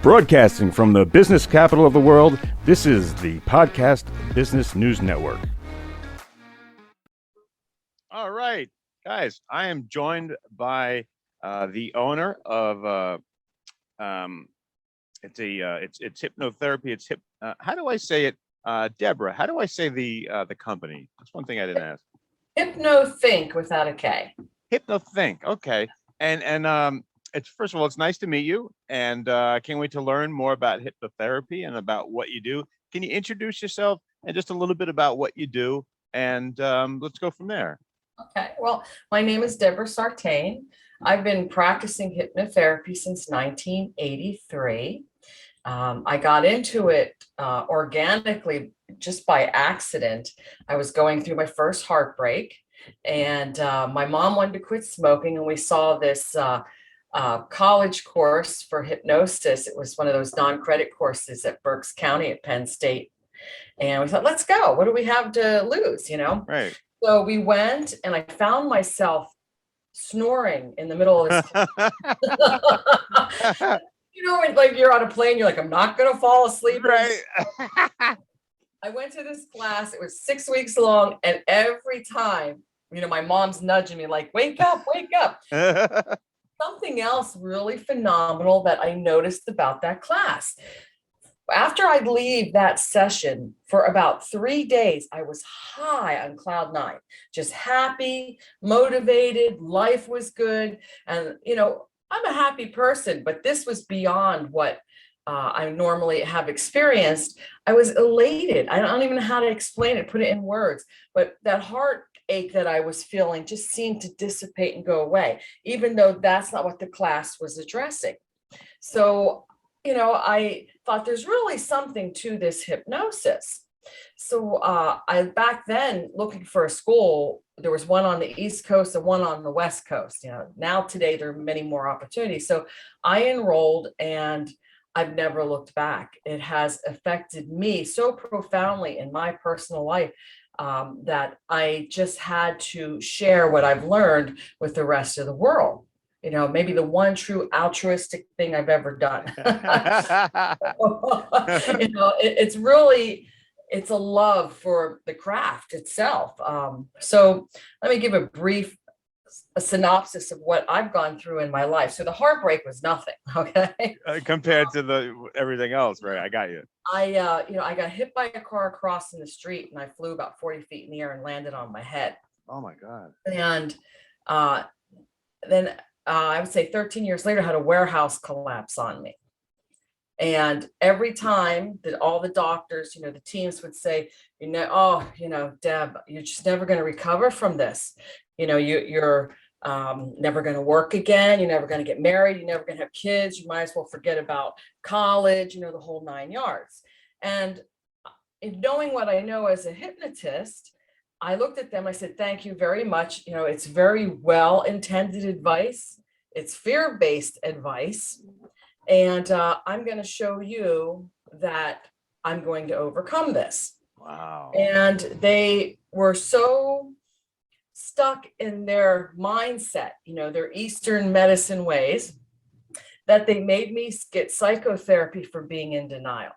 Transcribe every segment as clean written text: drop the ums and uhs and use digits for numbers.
Broadcasting from the business capital of the world, this is the Podcast Business News Network. All right, guys, I am joined by the owner of it's hypnotherapy. How do I say it, Debora? How do I say the company? That's one thing I didn't ask. Hypnothinc without a K. Hypnothinc. Okay, and it's first of all, it's nice to meet you, and can't wait to learn more about hypnotherapy and about what you do. Can you introduce yourself and just a little bit about what you do, and let's go from there. Okay, well, my name is Debora Sartain. I've been practicing hypnotherapy since 1983. I got into it organically just by accident. I was going through my first heartbreak, and my mom wanted to quit smoking, and we saw this college course for hypnosis. It was one of those non-credit courses at Berks County at Penn State. And we thought, let's go. What do we have to lose, you know? Right. So we went, and I found myself snoring in the middle of this. You know, like you're on a plane, you're like, I'm not going to fall asleep. Right. I went to this class. It was 6 weeks long. And every time, you know, my mom's nudging me like, wake up, wake up. Something else really phenomenal that I noticed about that class. After I'd leave that session for about 3 days, I was high on cloud nine, just happy, motivated, life was good. And, you know, I'm a happy person, but this was beyond what I normally have experienced. I was elated. I don't even know how to explain it, put it in words, but that heartache that I was feeling just seemed to dissipate and go away, even though that's not what the class was addressing. So, you know, I thought there's really something to this hypnosis. So I back then looking for a school, there was one on the East Coast and one on the West Coast. You know, now today there are many more opportunities. So I enrolled, and I've never looked back. It has affected me so profoundly in my personal life that I just had to share what I've learned with the rest of the world. You know, maybe the one true altruistic thing I've ever done. You know, it's a love for the craft itself. So let me give a synopsis of what I've gone through in my life. So the heartbreak was nothing, okay? Compared to everything else, right? I got you. I got hit by a car crossing the street, and I flew about 40 feet in the air and landed on my head. Oh my God. And then I would say 13 years later, I had a warehouse collapse on me. And every time that all the doctors, you know, the teams would say, you know, oh, you know, Deb, you're just never going to recover from this. You know, you're never going to work again. You're never going to get married. You're never going to have kids. You might as well forget about college, you know, the whole 9 yards. And knowing what I know as a hypnotist, I looked at them, I said, thank you very much. You know, it's very well-intended advice. It's fear-based advice. And I'm going to show you that I'm going to overcome this. Wow. And they were so stuck in their mindset, you know, their Eastern medicine ways, that they made me get psychotherapy for being in denial.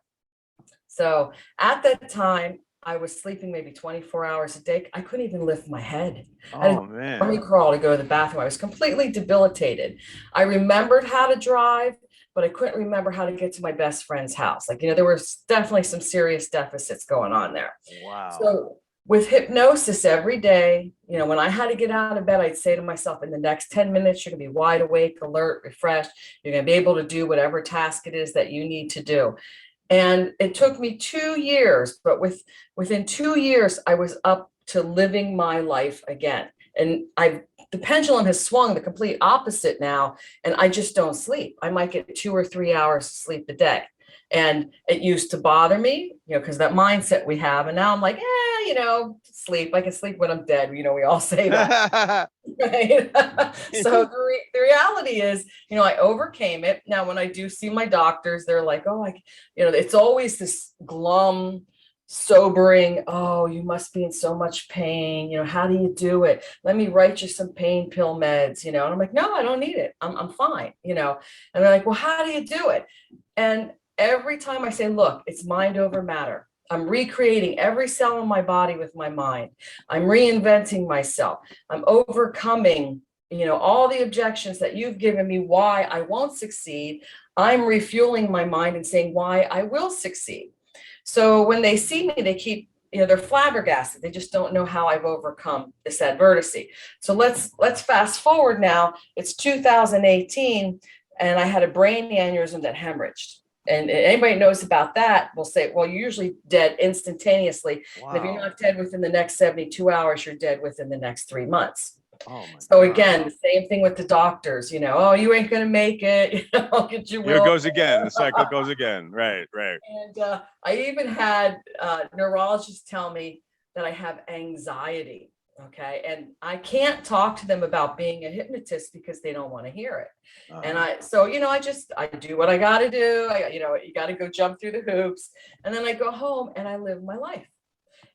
So at that time, I was sleeping maybe 24 hours a day. I couldn't even lift my head. Oh, man. I had to crawl to go to the bathroom. I was completely debilitated. I remembered how to drive, but I couldn't remember how to get to my best friend's house. Like, you know, there was definitely some serious deficits going on there. Wow. So with hypnosis every day, you know, when I had to get out of bed, I'd say to myself, in the next 10 minutes, you're going to be wide awake, alert, refreshed. You're going to be able to do whatever task it is that you need to do. And it took me 2 years, but within 2 years, I was up to living my life again. And the pendulum has swung the complete opposite now, and I just don't sleep. I might get 2 or 3 hours of sleep a day. And it used to bother me, you know, because that mindset we have. And now I'm like, you know, sleep. I can sleep when I'm dead. You know, we all say that. Right? So the reality is, you know, I overcame it. Now, when I do see my doctors, they're like, oh, you know, it's always this glum, sobering. Oh, you must be in so much pain. How do you do it? Let me write you some pain pill meds, And I'm like, no, I don't need it. I'm fine, And they're like, well, how do you do it? And every time I say, look, it's mind over matter. I'm recreating every cell in my body with my mind. I'm reinventing myself. I'm overcoming, all the objections that you've given me why I won't succeed. I'm refueling my mind and saying why I will succeed. So when they see me, they keep, they're flabbergasted. They just don't know how I've overcome this adversity. So let's fast forward now. It's 2018, and I had a brain aneurysm that hemorrhaged. And anybody knows about that will say, well, you're usually dead instantaneously. Wow. And if you're not dead within the next 72 hours, you're dead within the next 3 months. Oh my So God. again, the same thing with the doctors, oh, you ain't going to make it. I'll get you. Here it goes again. The cycle goes again. Right. And I even had neurologists tell me that I have anxiety. Okay. And I can't talk to them about being a hypnotist because they don't want to hear it. And I do what I got to do. You got to go jump through the hoops. And then I go home and I live my life.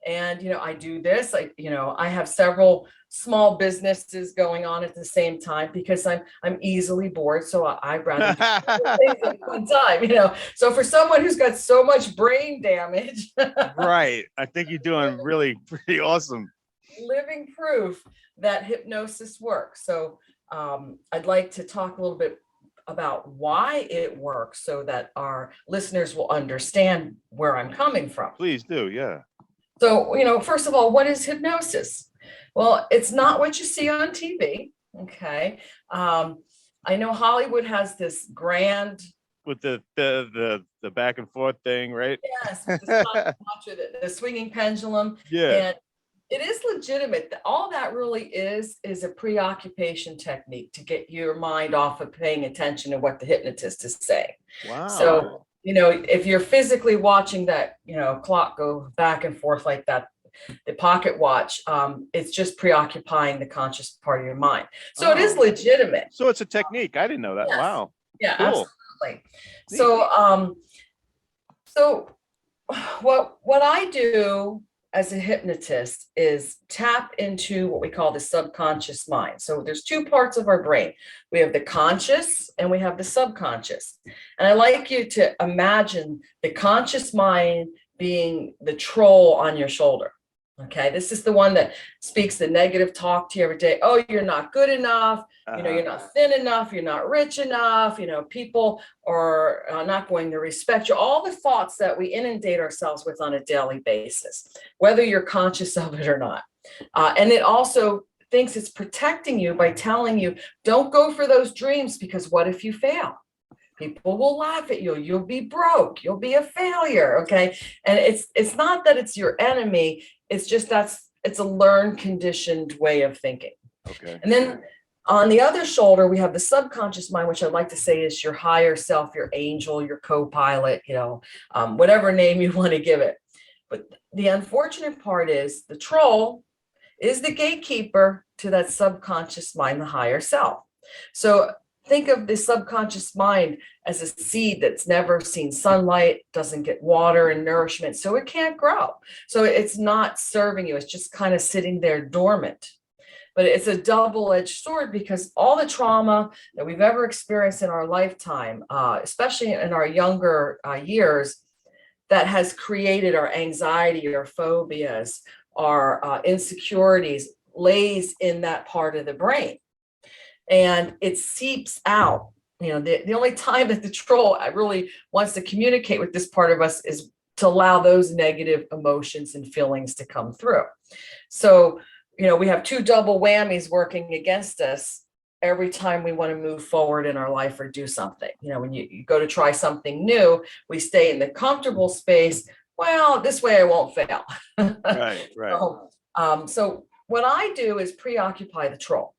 And, I do this, I have several small businesses going on at the same time because I'm easily bored. So I'd rather do things at one time, So for someone who's got so much brain damage. Right. I think you're doing really pretty awesome. Living proof that hypnosis works. So I'd like to talk a little bit about why it works so that our listeners will understand where I'm coming from. Please do. Yeah. So, first of all, what is hypnosis? Well, it's not what you see on TV. Okay. I know Hollywood has this grand with the back and forth thing, right? Yes, with the swinging pendulum. Yeah. And it is legitimate. All that really is a preoccupation technique to get your mind off of paying attention to what the hypnotist is saying. Wow. So, if you're physically watching that, clock go back and forth like that, the pocket watch, it's just preoccupying the conscious part of your mind. So it is legitimate. So it's a technique. I didn't know that. Yes. Wow. Yeah, cool. Absolutely. So what I do as a hypnotist is tap into what we call the subconscious mind. So there's two parts of our brain. We have the conscious and we have the subconscious. And I like you to imagine the conscious mind being the troll on your shoulder. Okay, this is the one that speaks the negative talk to you every day. Oh, you're not good enough. You're not thin enough. You're not rich enough. People are not going to respect you. All the thoughts that we inundate ourselves with on a daily basis, whether you're conscious of it or not. And it also thinks it's protecting you by telling you, don't go for those dreams because what if you fail? People will laugh at you. You'll be broke. You'll be a failure. Okay. And it's not that it's your enemy. It's just it's a learned, conditioned way of thinking. Okay. And then on the other shoulder, we have the subconscious mind, which I'd like to say is your higher self, your angel, your co-pilot, whatever name you want to give it. But the unfortunate part is the troll is the gatekeeper to that subconscious mind, the higher self. So think of the subconscious mind as a seed that's never seen sunlight, doesn't get water and nourishment, so it can't grow. So it's not serving you. It's just kind of sitting there dormant. But it's a double-edged sword because all the trauma that we've ever experienced in our lifetime, especially in our younger years, that has created our anxiety, our phobias, our insecurities, lays in that part of the brain. And it seeps out. The only time that the troll really wants to communicate with this part of us is to allow those negative emotions and feelings to come through. So, we have two double whammies working against us every time we want to move forward in our life or do something. When you go to try something new, we stay in the comfortable space. Well, this way I won't fail. Right. So what I do is preoccupy the troll.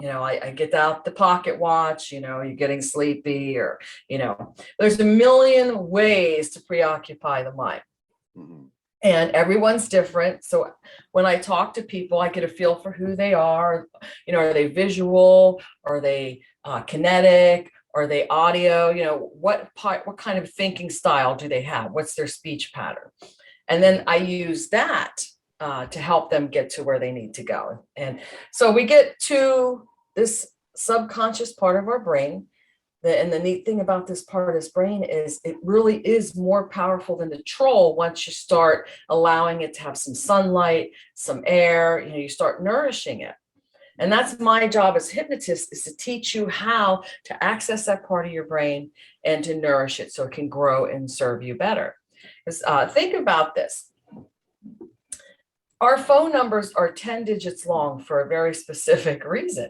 I get out the pocket watch, you're getting sleepy or, there's a million ways to preoccupy the mind. Mm-hmm. And everyone's different. So when I talk to people, I get a feel for who they are. Are they visual? Are they kinetic? Are they audio? What kind of thinking style do they have? What's their speech pattern? And then I use that to help them get to where they need to go. And so we get to this subconscious part of our brain. And the neat thing about this part of his brain is it really is more powerful than the troll once you start allowing it to have some sunlight, some air, you start nourishing it. And that's my job as a hypnotist, is to teach you how to access that part of your brain and to nourish it so it can grow and serve you better. Because think about this. Our phone numbers are 10 digits long for a very specific reason.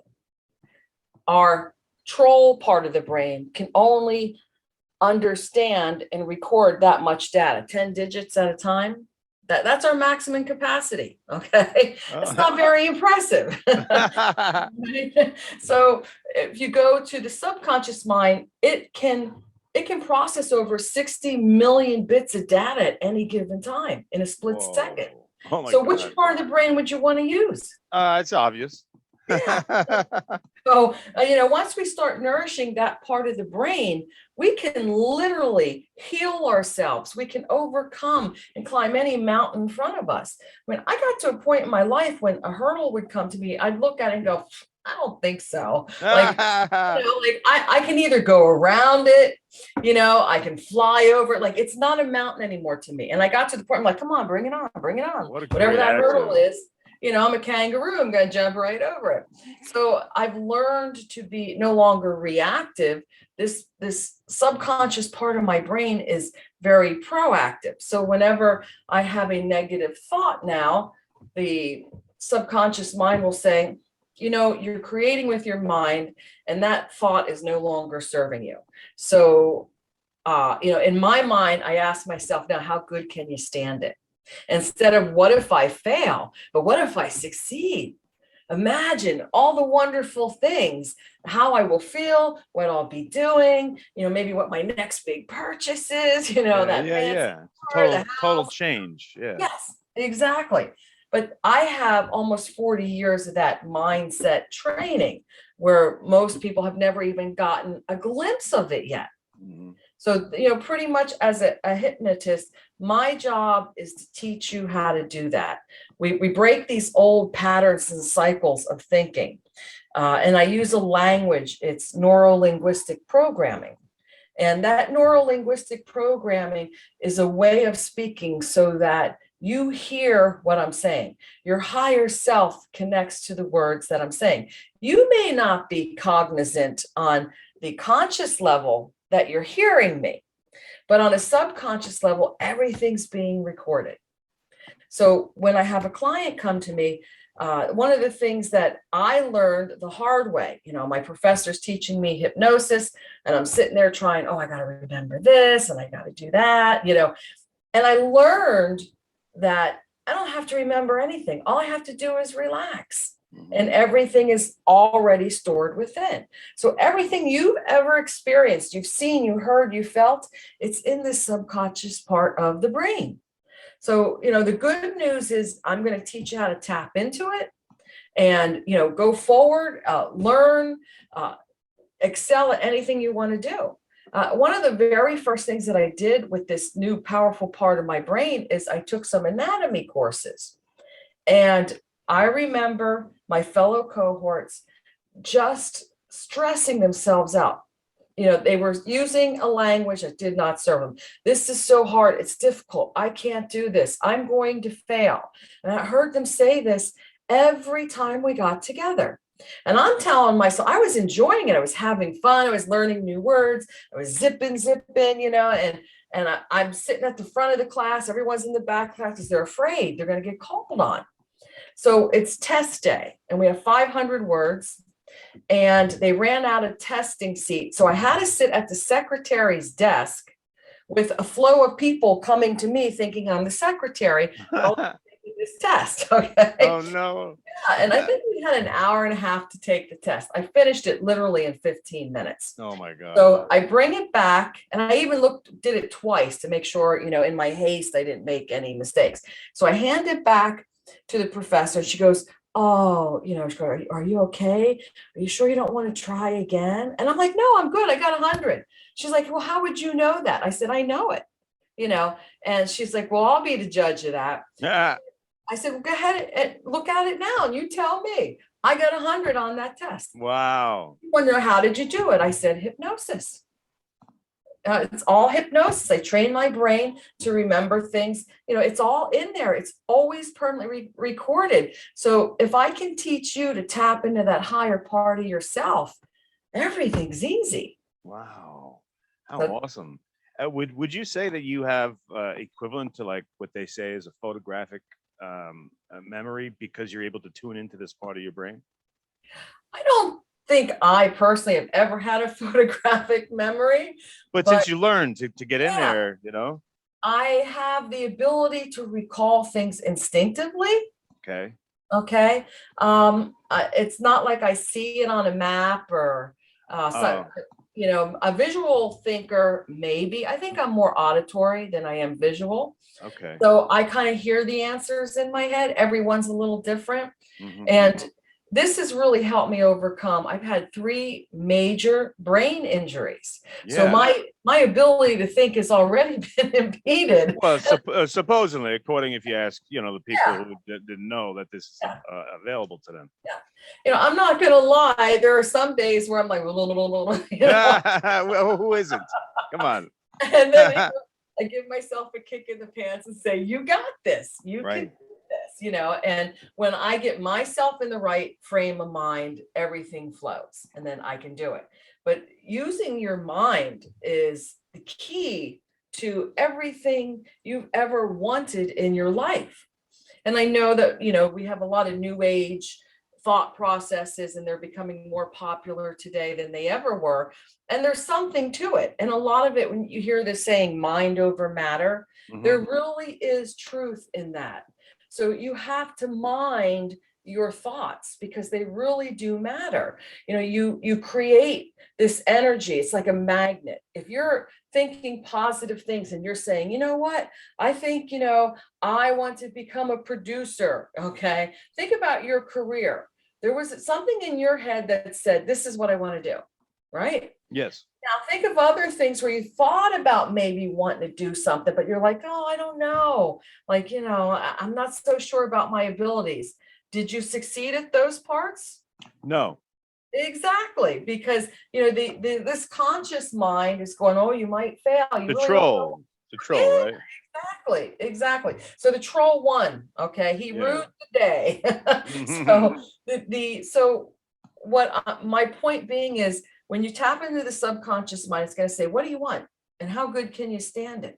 Our troll part of the brain can only understand and record that much data, 10 digits at a time. That's our maximum capacity. Okay. It's not very impressive. So if you go to the subconscious mind, it can process over 60 million bits of data at any given time in a split second. Oh my So God. which part of the brain would you want to use? It's obvious. Yeah. So, once we start nourishing that part of the brain, we can literally heal ourselves. We can overcome and climb any mountain in front of us. When I got to a point in my life when a hurdle would come to me, I'd look at it and go, I don't think so. I can either go around it, I can fly over it. Like, it's not a mountain anymore to me. And I got to the point, I'm like, come on, bring it on, bring it on. Whatever that hurdle is. I'm a kangaroo, I'm going to jump right over it. So I've learned to be no longer reactive. This subconscious part of my brain is very proactive. So whenever I have a negative thought now, the subconscious mind will say, you're creating with your mind, and that thought is no longer serving you. So, in my mind, I ask myself, now, how good can you stand it? Instead of what if I fail, but what if I succeed? Imagine all the wonderful things, how I will feel, what I'll be doing, maybe what my next big purchase is, Total change. Yeah. Yes, exactly. But I have almost 40 years of that mindset training where most people have never even gotten a glimpse of it yet. Mm-hmm. So, pretty much as a hypnotist, my job is to teach you how to do that. We break these old patterns and cycles of thinking. And I use a language, it's neuro-linguistic programming. And that neuro-linguistic programming is a way of speaking so that you hear what I'm saying. Your higher self connects to the words that I'm saying. You may not be cognizant on the conscious level that you're hearing me, but on a subconscious level, everything's being recorded. So when I have a client come to me, one of the things that I learned the hard way, my professor's teaching me hypnosis, and I'm sitting there trying, I got to remember this and I got to do that, and I learned that I don't have to remember anything. All I have to do is relax. And everything is already stored within. So everything you've ever experienced, you've seen, you heard, you felt, it's in the subconscious part of the brain. So, the good news is I'm going to teach you how to tap into it and, go forward, learn, excel at anything you want to do. One of the very first things that I did with this new powerful part of my brain is I took some anatomy courses. And I remember my fellow cohorts just stressing themselves out. They were using a language that did not serve them. This is so hard. It's difficult. I can't do this. I'm going to fail. And I heard them say this every time we got together. And I'm telling myself, I was enjoying it. I was having fun. I was learning new words. I was zipping, and I'm sitting at the front of the class. Everyone's in the back class because they're afraid they're going to get called on. So it's test day, and we have 500 words, and they ran out of testing seats. So I had to sit at the secretary's desk with a flow of people coming to me thinking I'm the secretary. This test. Okay. Oh no. Yeah, and I think we had an hour and a half to take the test. I finished it literally in 15 minutes. Oh my God. So I bring it back, and I even did it twice to make sure, in my haste, I didn't make any mistakes. So I hand it back to the professor. She goes, oh, she goes, are you okay? Are you sure you don't want to try again? And I'm like, no, I'm good. I got 100. She's like, well, how would you know that? I said, I know it. and she's like, well, I'll be the judge of that. Yeah. I said, well, go ahead and look at it now and you tell me. I got 100 on that test. Wow. You want to know, how did you do it? I said, hypnosis. It's all hypnosis. I train my brain to remember things. It's all in there. It's always permanently recorded. So if I can teach you to tap into that higher part of yourself, everything's easy. Wow. How awesome. Would you say that you have equivalent to like what they say is a photographic memory because you're able to tune into this part of your brain? I don't think I personally have ever had a photographic memory. But since you learned to get in there, I have the ability to recall things instinctively. Okay. Okay. It's not like I see it on a map or a visual thinker, maybe. I think I'm more auditory than I am visual. Okay. So I kind of hear the answers in my head. Everyone's a little different. Mm-hmm. And this has really helped me overcome. I've had 3 major brain injuries. Yeah. So my ability to think has already been impeded. Well, supposedly, according if you ask, the people who didn't know that this is available to them. Yeah. I'm not going to lie. There are some days where I'm like, well, who isn't? Come on. And then I give myself a kick in the pants and say, you got this. You can do this, and when I get myself in the right frame of mind, everything flows and then I can do it. But using your mind is the key to everything you've ever wanted in your life. And I know that, we have a lot of new age thought processes and they're becoming more popular today than they ever were. And there's something to it. And a lot of it, when you hear this saying mind over matter, there really is truth in that. So you have to mind your thoughts because they really do matter. You create this energy. It's like a magnet. If you're thinking positive things and you're saying, you know what, I think, I want to become a producer. Okay. Think about your career. There was something in your head that said, this is what I want to do. Right? Yes. Now think of other things where you thought about maybe wanting to do something, but you're like, oh, I don't know. Like, I'm not so sure about my abilities. Did you succeed at those parts? No. Exactly. Because, this conscious mind is going, oh, you might fail. The troll, right? Exactly. So the troll won. Okay. He ruined the day. So what my point being is, when you tap into the subconscious mind, it's going to say, what do you want? And how good can you stand it?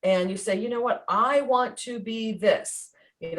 And you say, you know what? I want to be this.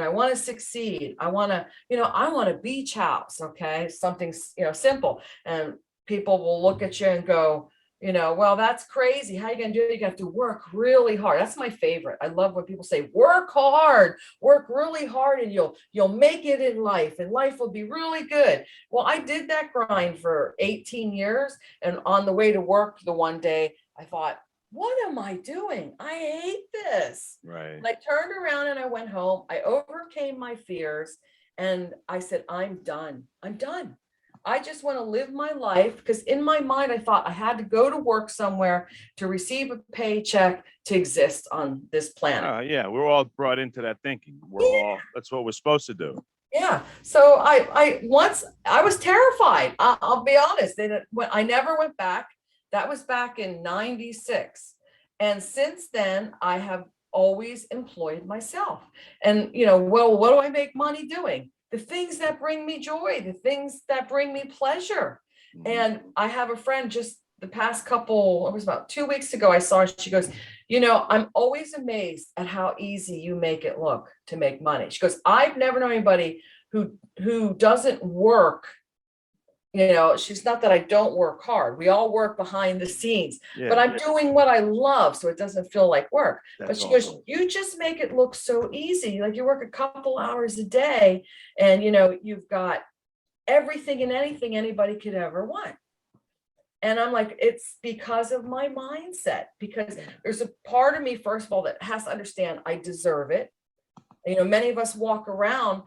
I want to succeed. I want to, I want a beach house. Okay. Something, simple. And people will look at you and go, well, that's crazy. How are you going to do it? You have to work really hard. That's my favorite. I love when people say, work hard, work really hard, and you'll make it in life and life will be really good. Well, I did that grind for 18 years. And on the way to work the one day, I thought, what am I doing? I hate this. Right. And I turned around and I went home. I overcame my fears and I said, I'm done. I'm done. I just want to live my life, because in my mind, I thought I had to go to work somewhere to receive a paycheck to exist on this planet. Yeah, we're all brought into that thinking. That's what we're supposed to do. Yeah. So I was terrified. I'll be honest. I never went back. That was back in 96. And since then, I have always employed myself. And, well, what do I make money doing? The things that bring me joy, the things that bring me pleasure. And I have a friend just the past couple, it was about 2 weeks ago, I saw her, she goes, I'm always amazed at how easy you make it look to make money. She goes, I've never known anybody who doesn't work. She's not that I don't work hard. We all work behind the scenes, but I'm doing what I love. So it doesn't feel like work. But she goes, you just make it look so easy. Like you work a couple hours a day and, you've got everything and anything anybody could ever want. And I'm like, it's because of my mindset, because there's a part of me, first of all, that has to understand I deserve it. Many of us walk around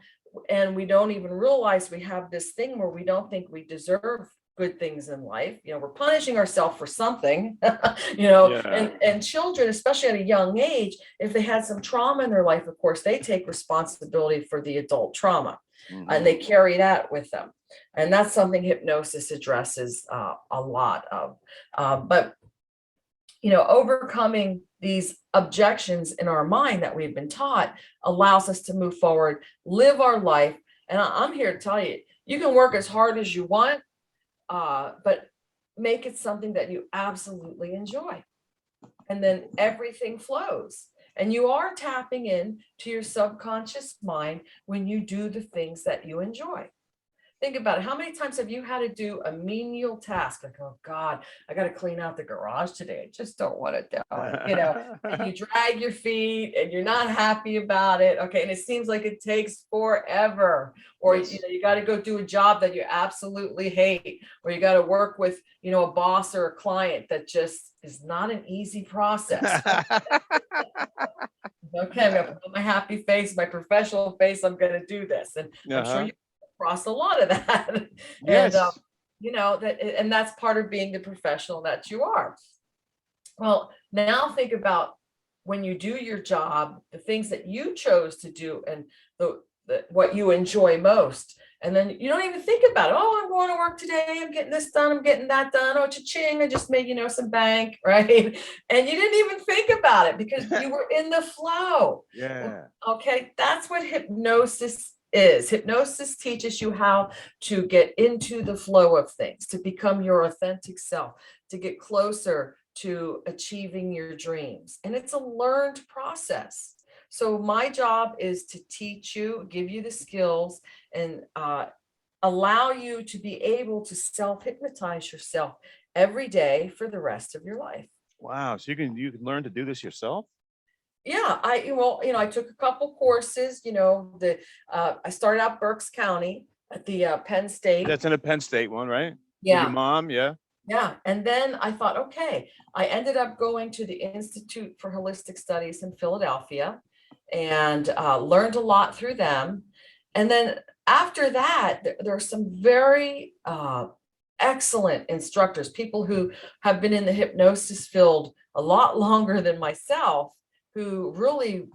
and we don't even realize we have this thing where we don't think we deserve good things in life. We're punishing ourselves for something, and children, especially at a young age, if they had some trauma in their life, of course, they take responsibility for the adult trauma, and they carry that with them. And that's something hypnosis addresses a lot of. But overcoming these objections in our mind that we've been taught allows us to move forward, live our life. And I'm here to tell you, you can work as hard as you want, but make it something that you absolutely enjoy. And then everything flows. And you are tapping in to your subconscious mind when you do the things that you enjoy. Think about it. How many times have you had to do a menial task? Like, oh God, I got to clean out the garage today. I just don't want to do it. And you drag your feet and you're not happy about it. Okay. And it seems like it takes forever. Or, you got to go do a job that you absolutely hate, or you got to work with, a boss or a client that just is not an easy process. Okay. I'm going to put my happy face, my professional face. I'm going to do this. And I'm sure you across a lot of that. Yes. And and that's part of being the professional that you are. Well, now think about when you do your job, the things that you chose to do and what you enjoy most. And then you don't even think about it. Oh, I'm going to work today. I'm getting this done. I'm getting that done. Oh, cha-ching. I just made, some bank, right? And you didn't even think about it because you were in the flow. Yeah. Okay. That's what hypnosis is. Hypnosis teaches you how to get into the flow of things, to become your authentic self, to get closer to achieving your dreams. And it's a learned process. So my job is to teach you, give you the skills, and allow you to be able to self-hypnotize yourself every day for the rest of your life. Wow. So you can learn to do this yourself? Yeah, I took a couple courses, I started out Berks County at the Penn State. That's in a Penn State one, right? Yeah. With your mom, yeah. Yeah. And then I thought, okay, I ended up going to the Institute for Holistic Studies in Philadelphia and learned a lot through them. And then after that, there are some very excellent instructors, people who have been in the hypnosis field a lot longer than myself, who really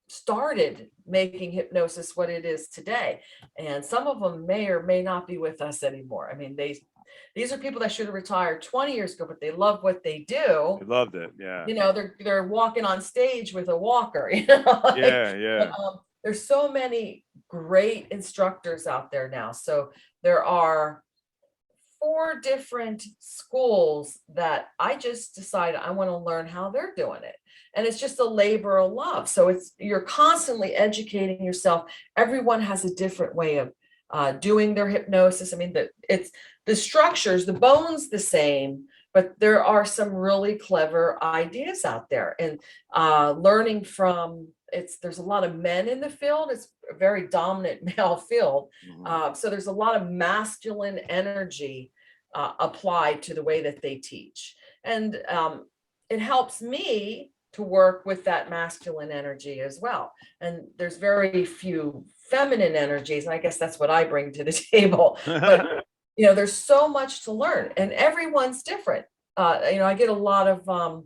started making hypnosis what it is today. And some of them may or may not be with us anymore. I mean, these are people that should have retired 20 years ago, but they love what they do. They loved it. Yeah. They're walking on stage with a walker. Yeah. There's so many great instructors out there now. So there are 4 different schools that I just decided I want to learn how they're doing it. And it's just a labor of love. So you're constantly educating yourself. Everyone has a different way of doing their hypnosis. I mean, it's the structures, the bone's the same, but there are some really clever ideas out there. And learning from there's a lot of men in the field. It's a very dominant male field. So there's a lot of masculine energy applied to the way that they teach. And it helps me to work with that masculine energy as well. And there's very few feminine energies. And I guess that's what I bring to the table. But, there's so much to learn and everyone's different. I get a lot of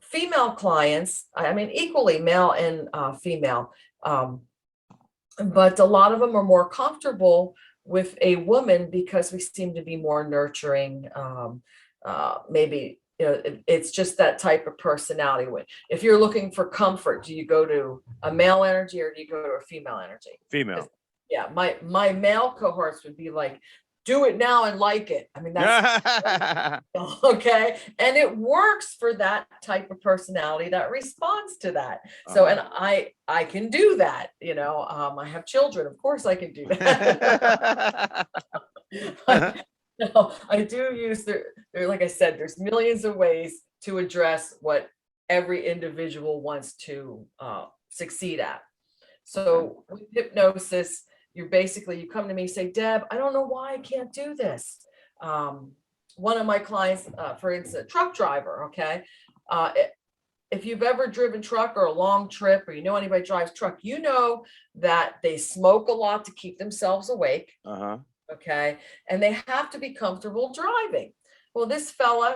female clients, I mean, equally male and female. But a lot of them are more comfortable with a woman because we seem to be more nurturing. Maybe, it's just that type of personality. If you're looking for comfort, do you go to a male energy or do you go to a female energy? Female. Yeah, my male cohorts would be like, do it now and like it. I mean, that's okay. And it works for that type of personality that responds to that. So, and I can do that, I have children, of course I can do that. No, I do use like I said, there's millions of ways to address what every individual wants to succeed at. So with hypnosis, you come to me, say, Deb, I don't know why I can't do this. One of my clients, for instance, a truck driver, okay? If you've ever driven truck or a long trip, or anybody drives truck, that they smoke a lot to keep themselves awake. Okay. And they have to be comfortable driving. Well, this fella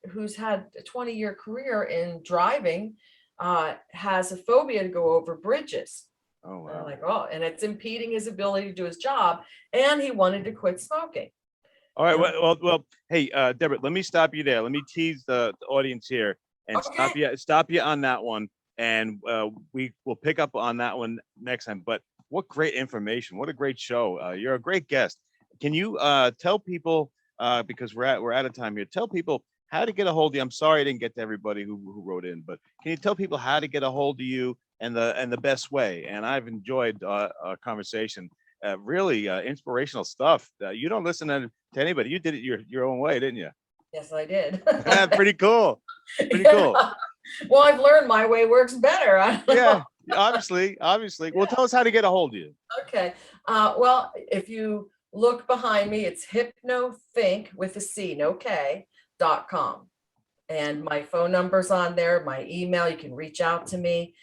who's had a 20-year career in driving has a phobia to go over bridges. Oh, And I'm wow. like, oh, and it's impeding his ability to do his job. And he wanted to quit smoking. All right. Well, hey, Deborah, let me stop you there. Let me tease the audience here and Okay. stop you on that one. And we will pick up on that one next time. But what great information. What a great show. You're a great guest. Can you tell people, because we're out of time here, tell people how to get a hold of you? I'm sorry I didn't get to everybody who wrote in, but can you tell people how to get a hold of you and the best way? And I've enjoyed our conversation. Really inspirational stuff. You don't listen to anybody. You did it your own way, didn't you? Yes, I did. Pretty cool. Pretty cool. Well, I've learned my way works better. Yeah, obviously. Well, tell us how to get a hold of you. Okay. Well, if you look behind me, it's Hypnothinc with a C, no K.com. And my phone number's on there, my email, you can reach out to me.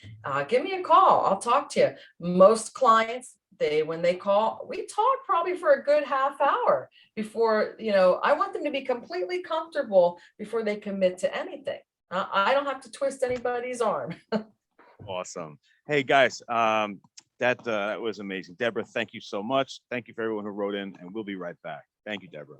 Give me a call. I'll talk to you. Most clients, when they call, we talk probably for a good half hour before, I want them to be completely comfortable before they commit to anything. I don't have to twist anybody's arm. Awesome. Hey guys, that was amazing. Deborah, thank you so much. Thank you for everyone who wrote in, and we'll be right back. Thank you, Deborah.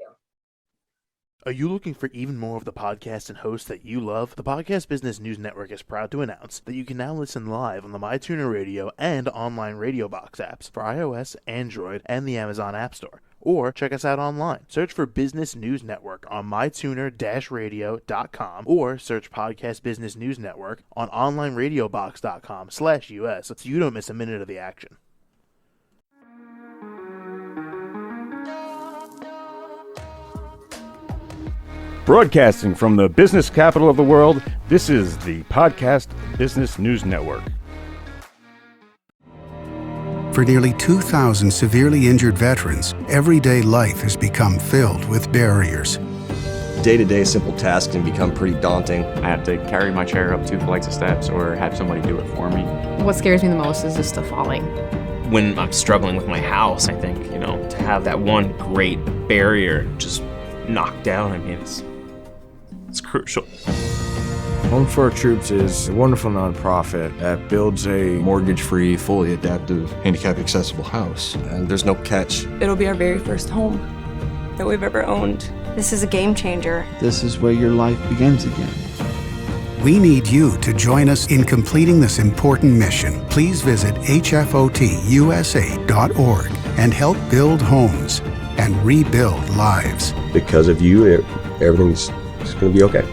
Are you looking for even more of the podcasts and hosts that you love? The Podcast Business News Network is proud to announce that you can now listen live on the MyTuner Radio and online Radio Box apps for iOS, Android, and the Amazon App Store. Or check us out online. Search for Business News Network on mytuner-radio.com or search Podcast Business News Network on onlineradiobox.com/US so you don't miss a minute of the action. Broadcasting from the business capital of the world, this is the Podcast Business News Network. For nearly 2,000 severely injured veterans, everyday life has become filled with barriers. Day-to-day simple tasks can become pretty daunting. I have to carry my chair up 2 flights of steps or have somebody do it for me. What scares me the most is just the falling. When I'm struggling with my house, I think, to have that one great barrier just knocked down, it's crucial. Home for Our Troops is a wonderful nonprofit that builds a Mortgage-free, fully adaptive, handicap-accessible house. And there's no catch. It'll be our very first home that we've ever owned. This is a game changer. This is where your life begins again. We need you to join us in completing this important mission. Please visit hfotusa.org and help build homes and rebuild lives. Because of you, everything's going to be okay.